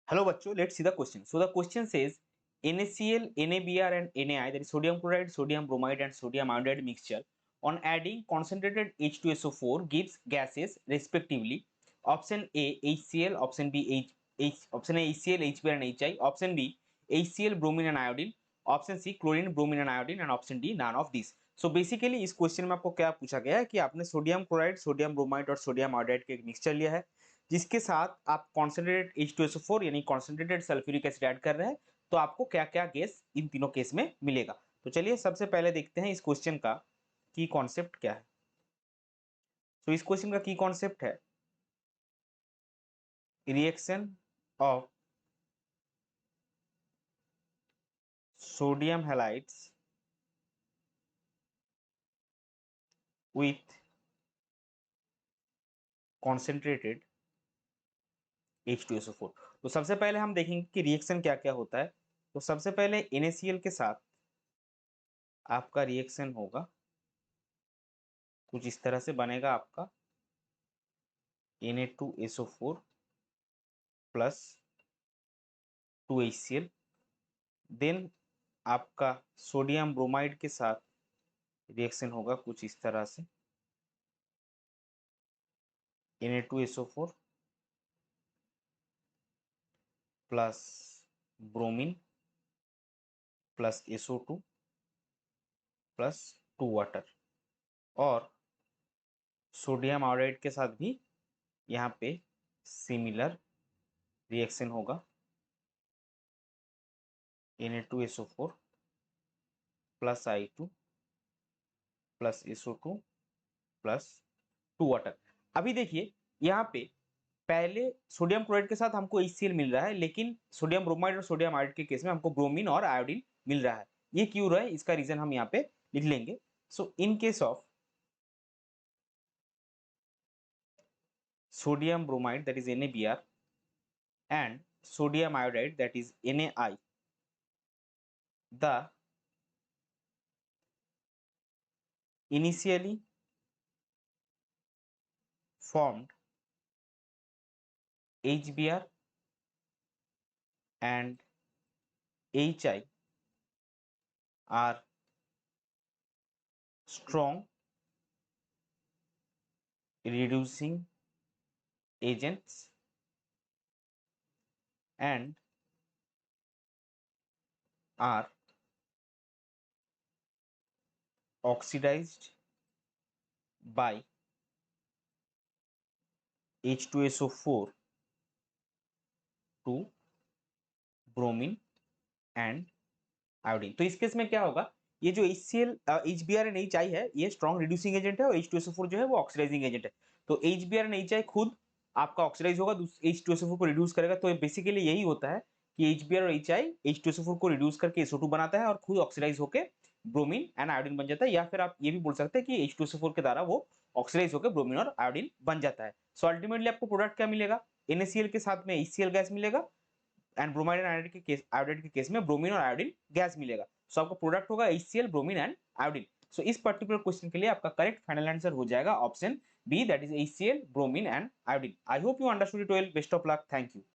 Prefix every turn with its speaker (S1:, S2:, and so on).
S1: Hello bachcho, let's see the question. So the question says NaCl, NaBr and NaI, that is sodium chloride, sodium bromide and sodium iodide mixture on adding concentrated H2SO4 gives gases respectively. Option A HCl, option B option A HCl, HBr and HI, option B HCl, bromine and iodine, option C chlorine, bromine and iodine and option D none of this. So basically इस question में आपको क्या पूछा गया है कि आपने sodium chloride, sodium bromide और सोडियम आयोडाइड के एक मिक्सचर लिया है जिसके साथ आप कॉन्सेंट्रेटेड H2SO4 यानी कॉन्सेंट्रेटेड सल्फ्यूरिक एसिड ऐड कर रहे हैं, तो आपको क्या क्या गैस इन तीनों केस में मिलेगा। तो चलिए सबसे पहले देखते हैं इस क्वेश्चन का की कॉन्सेप्ट क्या है। तो इस क्वेश्चन का की कॉन्सेप्ट है reaction of sodium halides with concentrated H2SO4। तो सबसे पहले हम देखेंगे कि रिएक्शन क्या क्या होता है। तो सबसे पहले NaCl के साथ आपका रिएक्शन होगा कुछ इस तरह से बनेगा आपका Na2SO4 प्लस 2HCl। देन आपका सोडियम ब्रोमाइड के साथ रिएक्शन होगा कुछ इस तरह से Na2SO4 plus bromine plus SO2 plus 2 water. और सोडियम आयोडाइड के साथ भी यहाँ पे सिमिलर रिएक्शन होगा Na2SO4 plus I2 plus SO2 plus 2 water. अभी देखिए यहाँ पे पहले सोडियम क्लोराइड के साथ हमको HCl मिल रहा है, लेकिन सोडियम ब्रोमाइड और सोडियम आयोडाइड के केस में हमको ब्रोमीन और आयोडीन मिल रहा है। ये क्यों रहा है, इसका रीजन हम यहाँ पे लिख लेंगे। So in case of sodium bromide, that is NaBr, and sodium iodide, that is NaI, the initially formed HBr and HI are strong reducing agents and are oxidized by H2SO4 to bromine and iodine. तो इस case में क्या होगा, ये जो HCl, HBr and HI है ये strong reducing agent है और H2SO4 जो है वो ऑक्सीडाइजिंग एजेंट है। तो HBr एंड HI खुद आपका ऑक्सीडाइज होगा, H2SO4 को रिड्यूस करेगा। तो बेसिकली यही होता है कि HBr और HI H2SO4 को रिड्यूस करके SO2 बनाता है और खुद ऑक्सीडाइज होकर ब्रोमीन एंड आयोडीन बन जाता है। या फिर आप ये भी बोल सकते हैं कि H2SO4 के द्वारा वो ऑक्सीडाइज होकर ब्रोमीन और आयोडीन बन जाता है। सो अल्टीमेटली आपको प्रोडक्ट क्या मिलेगा, NaCl के साथ में HCl गैस मिलेगा एंड ब्रोमाइड एंड आयोडाइड के केस में ब्रोमीन और आयोडीन गैस मिलेगा। सो आपका प्रोडक्ट होगा HCl, ब्रोमीन एंड आयोडीन। सो इस पर्टिकुलर क्वेश्चन के लिए आपका करेक्ट फाइनल आंसर हो जाएगा option B, that is HCl, bromine and iodine. I hope you understood it well. Best of luck, thank you.